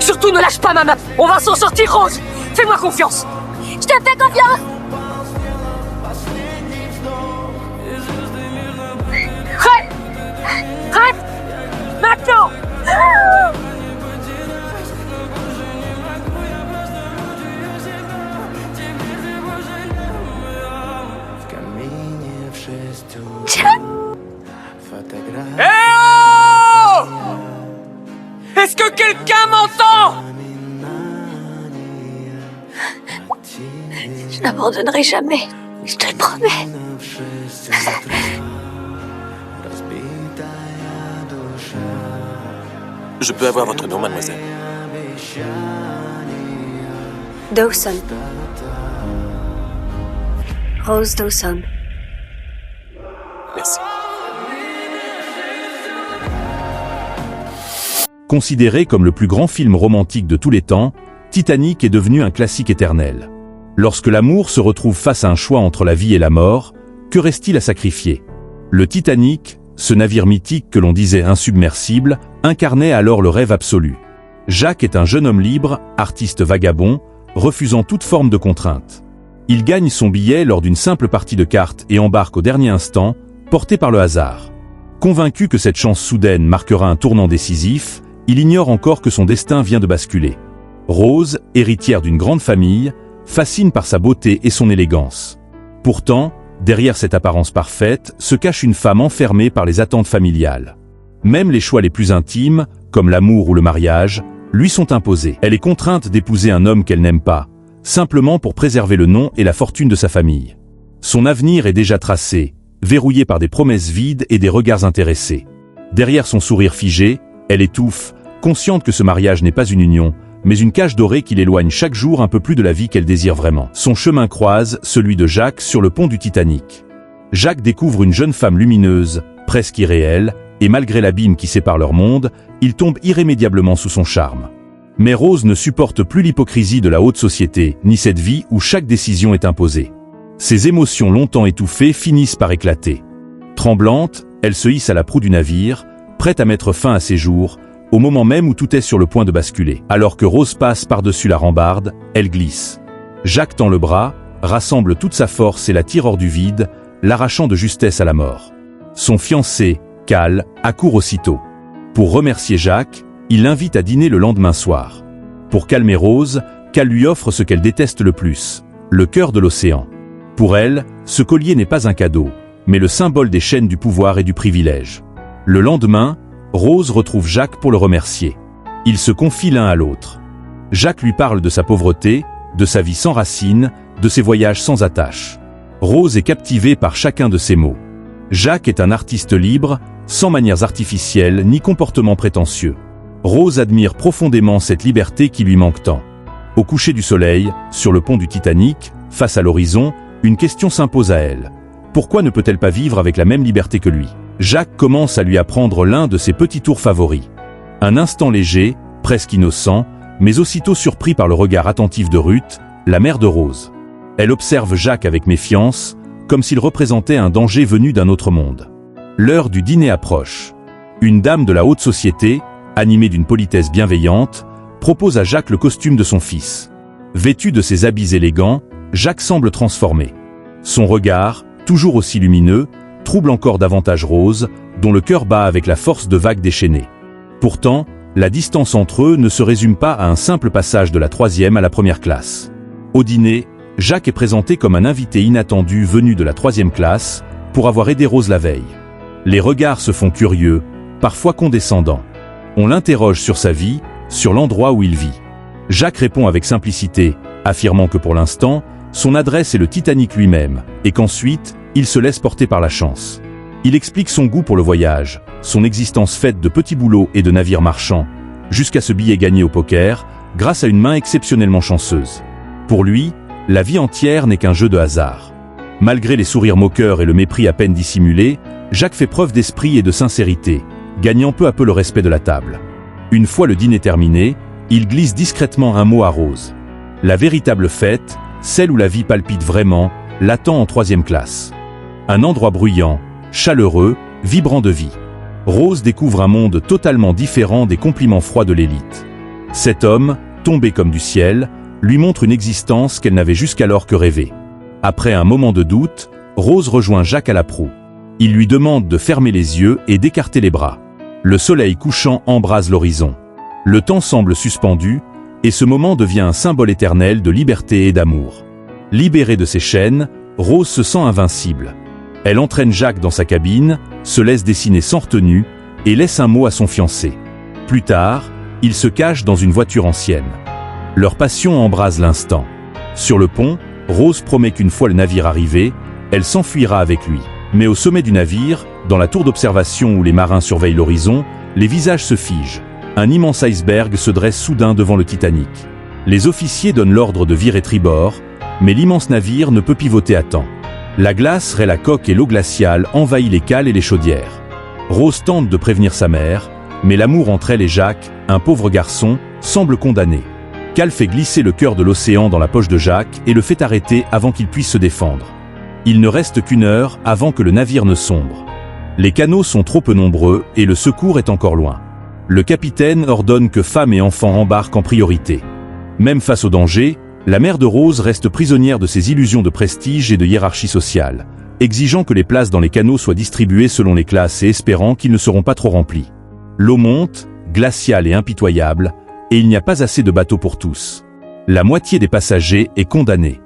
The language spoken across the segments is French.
Surtout ne lâche pas ma meuf. On va s'en sortir, Rose. Fais-moi confiance. Je te fais confiance. Arrête. Arrête. Maintenant. Eh oh! Est-ce que quelqu'un m'entend? Je n'abandonnerai jamais. Je te le promets. Je peux avoir votre nom, mademoiselle? Dawson. Rose Dawson. Merci. Considéré comme le plus grand film romantique de tous les temps, Titanic est devenu un classique éternel. Lorsque l'amour se retrouve face à un choix entre la vie et la mort, que reste-t-il à sacrifier? Le Titanic, ce navire mythique que l'on disait insubmersible, incarnait alors le rêve absolu. Jack est un jeune homme libre, artiste vagabond, refusant toute forme de contrainte. Il gagne son billet lors d'une simple partie de cartes et embarque au dernier instant, porté par le hasard. Convaincu que cette chance soudaine marquera un tournant décisif, il ignore encore que son destin vient de basculer. Rose, héritière d'une grande famille, fascine par sa beauté et son élégance. Pourtant, derrière cette apparence parfaite, se cache une femme enfermée par les attentes familiales. Même les choix les plus intimes, comme l'amour ou le mariage, lui sont imposés. Elle est contrainte d'épouser un homme qu'elle n'aime pas, simplement pour préserver le nom et la fortune de sa famille. Son avenir est déjà tracé, verrouillé par des promesses vides et des regards intéressés. Derrière son sourire figé, elle étouffe, consciente que ce mariage n'est pas une union, mais une cage dorée qui l'éloigne chaque jour un peu plus de la vie qu'elle désire vraiment. Son chemin croise celui de Jack sur le pont du Titanic. Jack découvre une jeune femme lumineuse, presque irréelle, et malgré l'abîme qui sépare leur monde, il tombe irrémédiablement sous son charme. Mais Rose ne supporte plus l'hypocrisie de la haute société, ni cette vie où chaque décision est imposée. Ses émotions longtemps étouffées finissent par éclater. Tremblante, elle se hisse à la proue du navire, prête à mettre fin à ses jours, au moment même où tout est sur le point de basculer. Alors que Rose passe par-dessus la rambarde, elle glisse. Jack tend le bras, rassemble toute sa force et la tire hors du vide, l'arrachant de justesse à la mort. Son fiancé, Cal, accourt aussitôt. Pour remercier Jack, il l'invite à dîner le lendemain soir. Pour calmer Rose, Cal lui offre ce qu'elle déteste le plus, le cœur de l'océan. Pour elle, ce collier n'est pas un cadeau, mais le symbole des chaînes du pouvoir et du privilège. Le lendemain, Rose retrouve Jack pour le remercier. Ils se confient l'un à l'autre. Jack lui parle de sa pauvreté, de sa vie sans racines, de ses voyages sans attache. Rose est captivée par chacun de ses mots. Jack est un artiste libre, sans manières artificielles ni comportement prétentieux. Rose admire profondément cette liberté qui lui manque tant. Au coucher du soleil, sur le pont du Titanic, face à l'horizon, une question s'impose à elle. Pourquoi ne peut-elle pas vivre avec la même liberté que lui? Jack commence à lui apprendre l'un de ses petits tours favoris. Un instant léger, presque innocent, mais aussitôt surpris par le regard attentif de Ruth, la mère de Rose. Elle observe Jack avec méfiance, comme s'il représentait un danger venu d'un autre monde. L'heure du dîner approche. Une dame de la haute société, animée d'une politesse bienveillante, propose à Jack le costume de son fils. Vêtu de ses habits élégants, Jack semble transformé. Son regard, toujours aussi lumineux, trouble encore davantage Rose, dont le cœur bat avec la force de vagues déchaînées. Pourtant, la distance entre eux ne se résume pas à un simple passage de la 3e à la 1re classe. Au dîner, Jack est présenté comme un invité inattendu venu de la 3e classe, pour avoir aidé Rose la veille. Les regards se font curieux, parfois condescendants. On l'interroge sur sa vie, sur l'endroit où il vit. Jack répond avec simplicité, affirmant que pour l'instant, son adresse est le Titanic lui-même, et qu'ensuite, il se laisse porter par la chance. Il explique son goût pour le voyage, son existence faite de petits boulots et de navires marchands, jusqu'à ce billet gagné au poker, grâce à une main exceptionnellement chanceuse. Pour lui, la vie entière n'est qu'un jeu de hasard. Malgré les sourires moqueurs et le mépris à peine dissimulé, Jack fait preuve d'esprit et de sincérité, gagnant peu à peu le respect de la table. Une fois le dîner terminé, il glisse discrètement un mot à Rose. La véritable fête, celle où la vie palpite vraiment, l'attend en 3e classe. Un endroit bruyant, chaleureux, vibrant de vie. Rose découvre un monde totalement différent des compliments froids de l'élite. Cet homme, tombé comme du ciel, lui montre une existence qu'elle n'avait jusqu'alors que rêvée. Après un moment de doute, Rose rejoint Jacques à la proue. Il lui demande de fermer les yeux et d'écarter les bras. Le soleil couchant embrase l'horizon. Le temps semble suspendu, et ce moment devient un symbole éternel de liberté et d'amour. Libérée de ses chaînes, Rose se sent invincible. Elle entraîne Jacques dans sa cabine, se laisse dessiner sans retenue, et laisse un mot à son fiancé. Plus tard, ils se cachent dans une voiture ancienne. Leur passion embrase l'instant. Sur le pont, Rose promet qu'une fois le navire arrivé, elle s'enfuira avec lui. Mais au sommet du navire, dans la tour d'observation où les marins surveillent l'horizon, les visages se figent. Un immense iceberg se dresse soudain devant le Titanic. Les officiers donnent l'ordre de virer tribord, mais l'immense navire ne peut pivoter à temps. La glace raie la coque et l'eau glaciale envahit les cales et les chaudières. Rose tente de prévenir sa mère, mais l'amour entre elle et Jacques, un pauvre garçon, semble condamné. Cal fait glisser le cœur de l'océan dans la poche de Jacques et le fait arrêter avant qu'il puisse se défendre. Il ne reste qu'une heure avant que le navire ne sombre. Les canaux sont trop peu nombreux et le secours est encore loin. Le capitaine ordonne que femmes et enfants embarquent en priorité. Même face au danger, la mère de Rose reste prisonnière de ses illusions de prestige et de hiérarchie sociale, exigeant que les places dans les canaux soient distribuées selon les classes et espérant qu'ils ne seront pas trop remplis. L'eau monte, glaciale et impitoyable, et il n'y a pas assez de bateaux pour tous. La moitié des passagers est condamnée.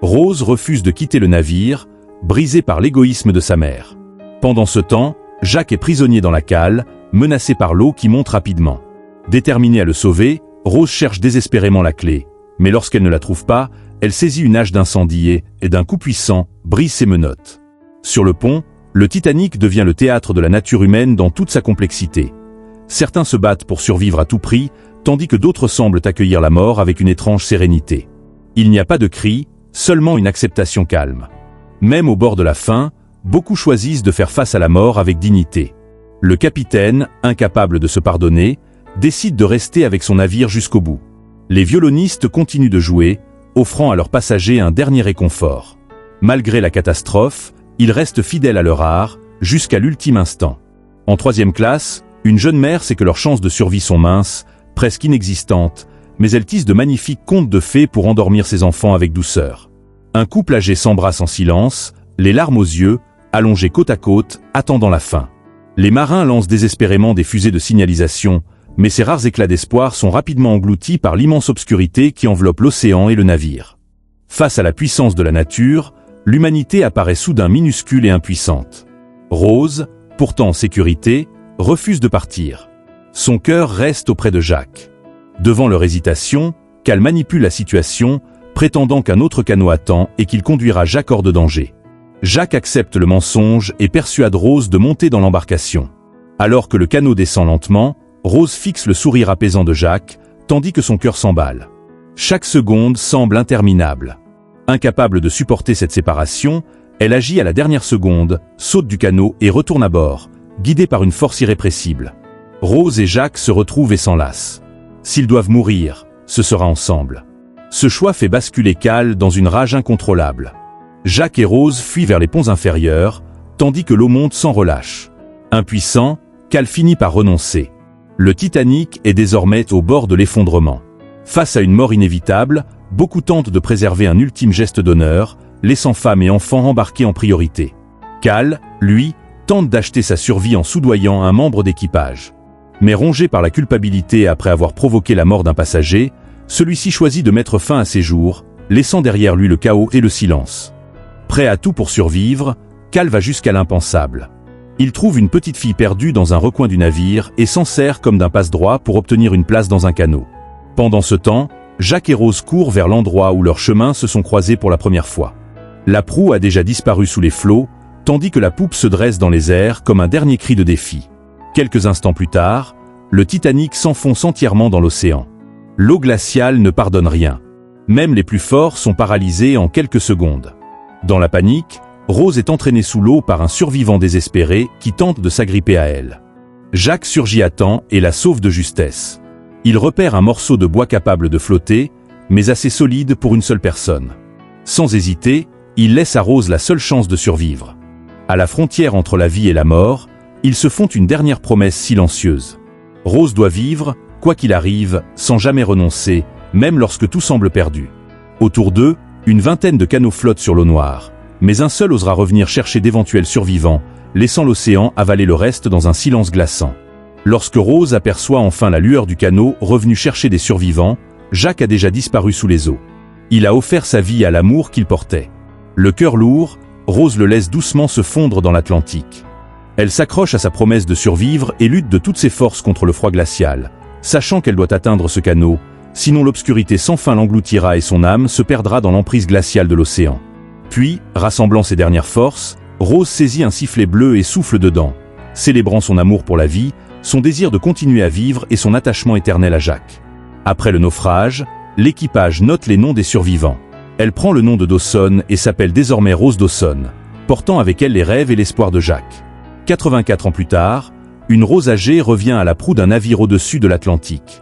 Rose refuse de quitter le navire, brisée par l'égoïsme de sa mère. Pendant ce temps, Jacques est prisonnier dans la cale, menacé par l'eau qui monte rapidement. Déterminée à le sauver, Rose cherche désespérément la clé, mais lorsqu'elle ne la trouve pas, elle saisit une hache d'incendier et d'un coup puissant, brise ses menottes. Sur le pont, le Titanic devient le théâtre de la nature humaine dans toute sa complexité. Certains se battent pour survivre à tout prix, tandis que d'autres semblent accueillir la mort avec une étrange sérénité. Il n'y a pas de cris, seulement une acceptation calme. Même au bord de la faim, beaucoup choisissent de faire face à la mort avec dignité. Le capitaine, incapable de se pardonner, décide de rester avec son navire jusqu'au bout. Les violonistes continuent de jouer, offrant à leurs passagers un dernier réconfort. Malgré la catastrophe, ils restent fidèles à leur art, jusqu'à l'ultime instant. En troisième classe, une jeune mère sait que leurs chances de survie sont minces, presque inexistantes, mais elle tisse de magnifiques contes de fées pour endormir ses enfants avec douceur. Un couple âgé s'embrasse en silence, les larmes aux yeux, allongés côte à côte, attendant la fin. Les marins lancent désespérément des fusées de signalisation, mais ces rares éclats d'espoir sont rapidement engloutis par l'immense obscurité qui enveloppe l'océan et le navire. Face à la puissance de la nature, l'humanité apparaît soudain minuscule et impuissante. Rose, pourtant en sécurité, refuse de partir. Son cœur reste auprès de Jacques. Devant leur hésitation, Cal manipule la situation, prétendant qu'un autre canot attend et qu'il conduira Jacques hors de danger. Jacques accepte le mensonge et persuade Rose de monter dans l'embarcation. Alors que le canot descend lentement, Rose fixe le sourire apaisant de Jacques, tandis que son cœur s'emballe. Chaque seconde semble interminable. Incapable de supporter cette séparation, elle agit à la dernière seconde, saute du canot et retourne à bord, guidée par une force irrépressible. Rose et Jacques se retrouvent et s'enlacent. S'ils doivent mourir, ce sera ensemble. Ce choix fait basculer Cal dans une rage incontrôlable. Jacques et Rose fuient vers les ponts inférieurs, tandis que l'eau monte sans relâche. Impuissant, Cal finit par renoncer. Le Titanic est désormais au bord de l'effondrement. Face à une mort inévitable, beaucoup tentent de préserver un ultime geste d'honneur, laissant femmes et enfants embarqués en priorité. Cal, lui, tente d'acheter sa survie en soudoyant un membre d'équipage. Mais rongé par la culpabilité après avoir provoqué la mort d'un passager, celui-ci choisit de mettre fin à ses jours, laissant derrière lui le chaos et le silence. Prêt à tout pour survivre, Cal va jusqu'à l'impensable. Il trouve une petite fille perdue dans un recoin du navire et s'en sert comme d'un passe-droit pour obtenir une place dans un canot. Pendant ce temps, Jacques et Rose courent vers l'endroit où leurs chemins se sont croisés pour la première fois. La proue a déjà disparu sous les flots, tandis que la poupe se dresse dans les airs comme un dernier cri de défi. Quelques instants plus tard, le Titanic s'enfonce entièrement dans l'océan. L'eau glaciale ne pardonne rien. Même les plus forts sont paralysés en quelques secondes. Dans la panique, Rose est entraînée sous l'eau par un survivant désespéré qui tente de s'agripper à elle. Jacques surgit à temps et la sauve de justesse. Il repère un morceau de bois capable de flotter, mais assez solide pour une seule personne. Sans hésiter, il laisse à Rose la seule chance de survivre. À la frontière entre la vie et la mort, ils se font une dernière promesse silencieuse. Rose doit vivre, quoi qu'il arrive, sans jamais renoncer, même lorsque tout semble perdu. Autour d'eux, une vingtaine de canots flottent sur l'eau noire, mais un seul osera revenir chercher d'éventuels survivants, laissant l'océan avaler le reste dans un silence glaçant. Lorsque Rose aperçoit enfin la lueur du canot revenu chercher des survivants, Jacques a déjà disparu sous les eaux. Il a offert sa vie à l'amour qu'il portait. Le cœur lourd, Rose le laisse doucement se fondre dans l'Atlantique. Elle s'accroche à sa promesse de survivre et lutte de toutes ses forces contre le froid glacial, sachant qu'elle doit atteindre ce canot, sinon l'obscurité sans fin l'engloutira et son âme se perdra dans l'emprise glaciale de l'océan. Puis, rassemblant ses dernières forces, Rose saisit un sifflet bleu et souffle dedans, célébrant son amour pour la vie, son désir de continuer à vivre et son attachement éternel à Jacques. Après le naufrage, l'équipage note les noms des survivants. Elle prend le nom de Dawson et s'appelle désormais Rose Dawson, portant avec elle les rêves et l'espoir de Jacques. 84 ans plus tard, une Rose âgée revient à la proue d'un navire au-dessus de l'Atlantique.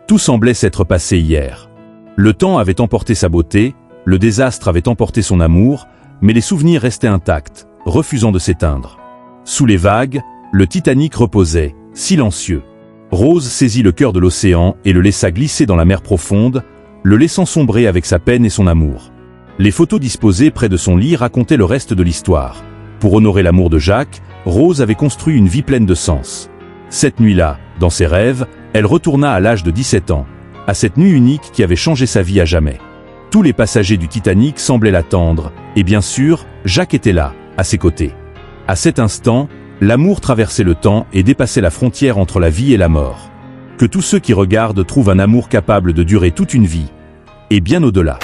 Tout semblait s'être passé hier. Le temps avait emporté sa beauté, le désastre avait emporté son amour, mais les souvenirs restaient intacts, refusant de s'éteindre. Sous les vagues, le Titanic reposait, silencieux. Rose saisit le cœur de l'océan et le laissa glisser dans la mer profonde, le laissant sombrer avec sa peine et son amour. Les photos disposées près de son lit racontaient le reste de l'histoire. Pour honorer l'amour de Jacques, Rose avait construit une vie pleine de sens. Cette nuit-là, dans ses rêves, elle retourna à l'âge de 17 ans, à cette nuit unique qui avait changé sa vie à jamais. Tous les passagers du Titanic semblaient l'attendre, et bien sûr, Jacques était là, à ses côtés. À cet instant, l'amour traversait le temps et dépassait la frontière entre la vie et la mort. Que tous ceux qui regardent trouvent un amour capable de durer toute une vie, et bien au-delà.